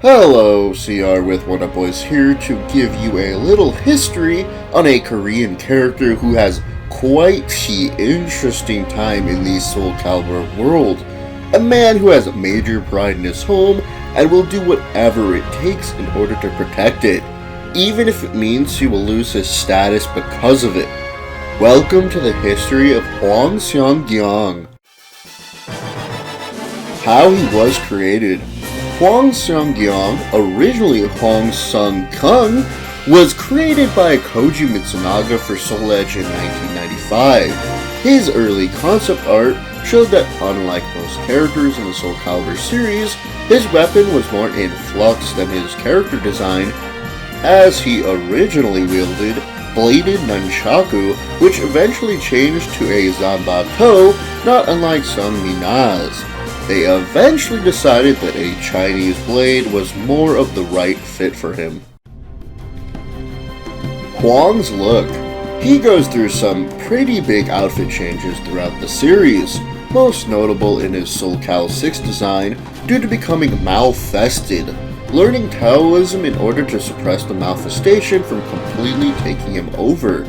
Hello, CR with One Up Boys here to give you a little history on a Korean character who has quite the interesting time in the Soulcalibur world. A man who has major pride in his home and will do whatever it takes in order to protect it, even if it means he will lose his status because of it. Welcome to the history of Hwang Seong-gyeong. How he was created. Hwang Seong-gyeong, originally Hwang Seong-gyeong, was created by Koji Mitsunaga for Soul Edge in 1995. His early concept art showed that unlike most characters in the Soulcalibur series, his weapon was more in flux than his character design, as he originally wielded bladed nunchaku, which eventually changed to a zanbato, not unlike Sung Mina's. They eventually decided that a Chinese blade was more of the right fit for him. Hwang's look. He goes through some pretty big outfit changes throughout the series, most notable in his Soulcal 6 design due to becoming malfested, learning Taoism in order to suppress the malfestation from completely taking him over.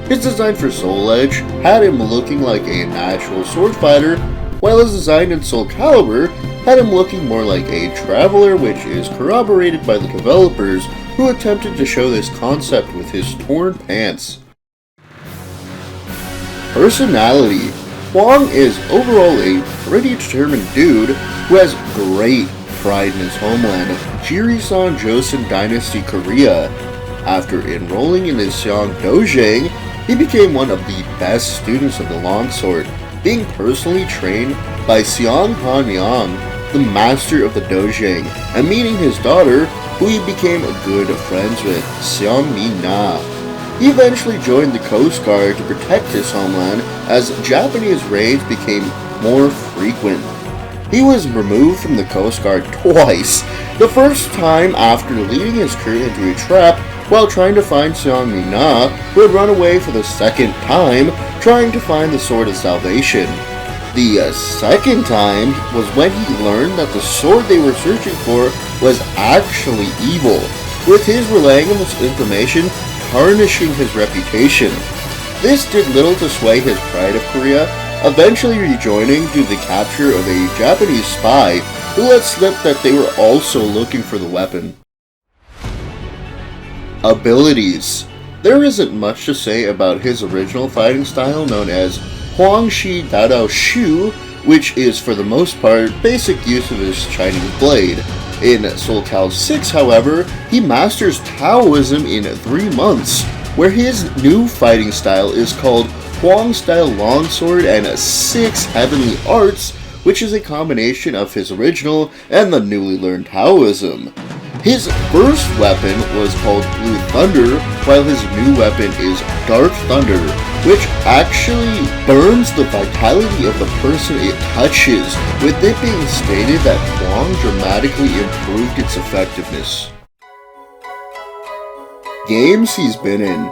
His design for Soul Edge had him looking like a natural sword fighter, while his design in Soulcalibur had him looking more like a traveler, which is corroborated by the developers who attempted to show this concept with his torn pants. Personality. Hwang is overall a pretty determined dude who has great pride in his homeland of Jirisan Joseon Dynasty, Korea. After enrolling in the Seong Dojang, he became one of the best students of the longsword, being personally trained by Seong Han-yang, the master of the Dojang, and meeting his daughter, who he became good friends with, Seong Mi-na. He eventually joined the Coast Guard to protect his homeland as Japanese raids became more frequent. He was removed from the Coast Guard twice, the first time after leading his crew into a trap while trying to find Seong Mi-na, who had run away for the second time, trying to find the Sword of Salvation. The second time was when he learned that the sword they were searching for was actually evil, with his relaying of this information tarnishing his reputation. This did little to sway his pride of Korea, eventually rejoining due to the capture of a Japanese spy who let slip that they were also looking for the weapon. Abilities. There isn't much to say about his original fighting style known as Huang Shi Dadao Shu, which is for the most part basic use of his Chinese blade. In Soulcal 6, however, he masters Taoism in 3 months, where his new fighting style is called Hwang Style Longsword and 6 Heavenly Arts, which is a combination of his original and the newly learned Taoism. His first weapon was called Blue Thunder, while his new weapon is Dark Thunder, which actually burns the vitality of the person it touches, with it being stated that Hwang dramatically improved its effectiveness. Games he's been in.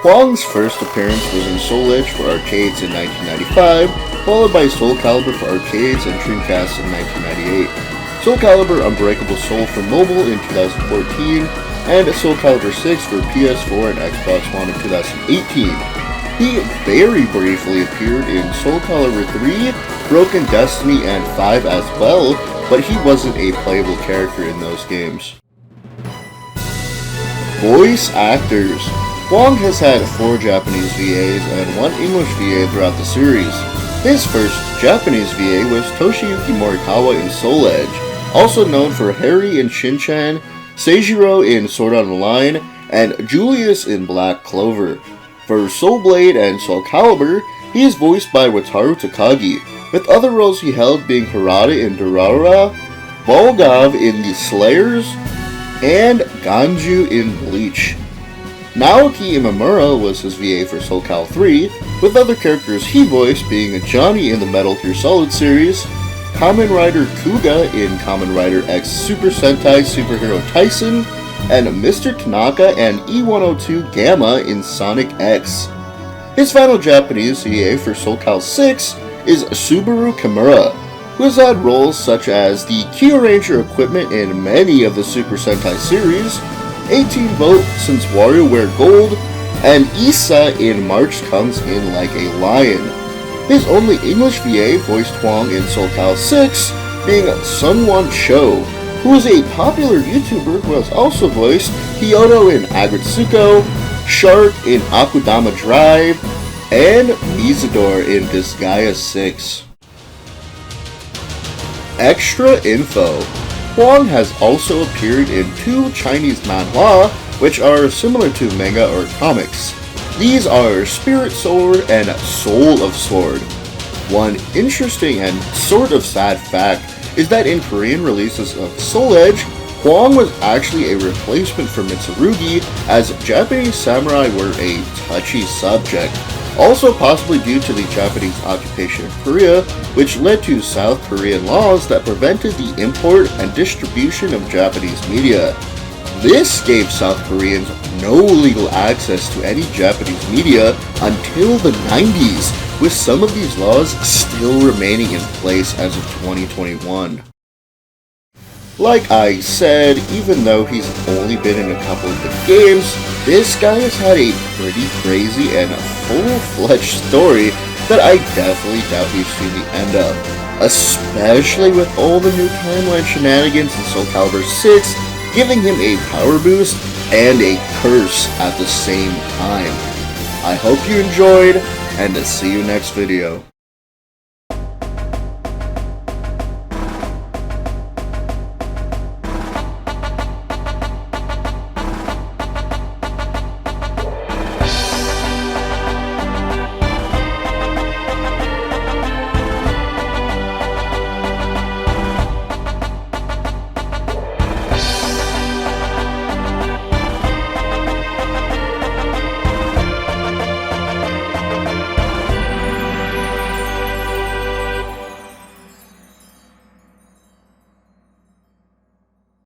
Hwang's first appearance was in Soul Edge for arcades in 1995, followed by Soulcalibur for arcades and Dreamcast in 1998. Soulcalibur Unbreakable Soul for mobile in 2014, and Soulcalibur 6 for PS4 and Xbox One in 2018. He very briefly appeared in Soulcalibur 3, Broken Destiny, and 5 as well, but he wasn't a playable character in those games. Voice actors. Hwang has had 4 Japanese VAs and 1 English VA throughout the series. His first Japanese VA was Toshiyuki Morikawa in Soul Edge, also known for Harry in Shin-chan, Seijiro in Sword Art Online, and Julius in Black Clover. For Soul Blade and Soulcalibur, he is voiced by Wataru Takagi, with other roles he held being Harada in Durarara, Volgav in The Slayers, and Ganju in Bleach. Naoki Imamura was his VA for Soulcal 3, with other characters he voiced being Johnny in the Metal Gear Solid series, Kamen Rider Kuga in Kamen Rider X Super Sentai Superhero Tyson, and Mr. Tanaka and E102 Gamma in Sonic X. His final Japanese VA for Soulcal 6 is Subaru Kimura, who has had roles such as the Key Ranger equipment in many of the Super Sentai series, 18-Volt since WarioWare Gold, and Issa in March Comes In Like a Lion. His only English VA voiced Hwang in Soulcalibur 6, being Sunwon Cho, who is a popular YouTuber who has also voiced Kyoto in Agretsuko, Shark in Akudama Drive, and Mizador in Disgaea 6. Extra info: Hwang has also appeared in 2 Chinese manhwa, which are similar to manga or comics. These are Spirit Sword and Soul of Sword. One interesting and sort of sad fact is that in Korean releases of Soul Edge, Hwang was actually a replacement for Mitsurugi, as Japanese samurai were a touchy subject, also possibly due to the Japanese occupation of Korea, which led to South Korean laws that prevented the import and distribution of Japanese media. This gave South Koreans no legal access to any Japanese media until the 90s, with some of these laws still remaining in place as of 2021. Like I said, even though he's only been in a couple of the games, this guy has had a pretty crazy and full-fledged story that I definitely doubt we've seen the end of, especially with all the new timeline shenanigans in Soulcalibur 6, giving him a power boost and a curse at the same time. I hope you enjoyed, and see you next video.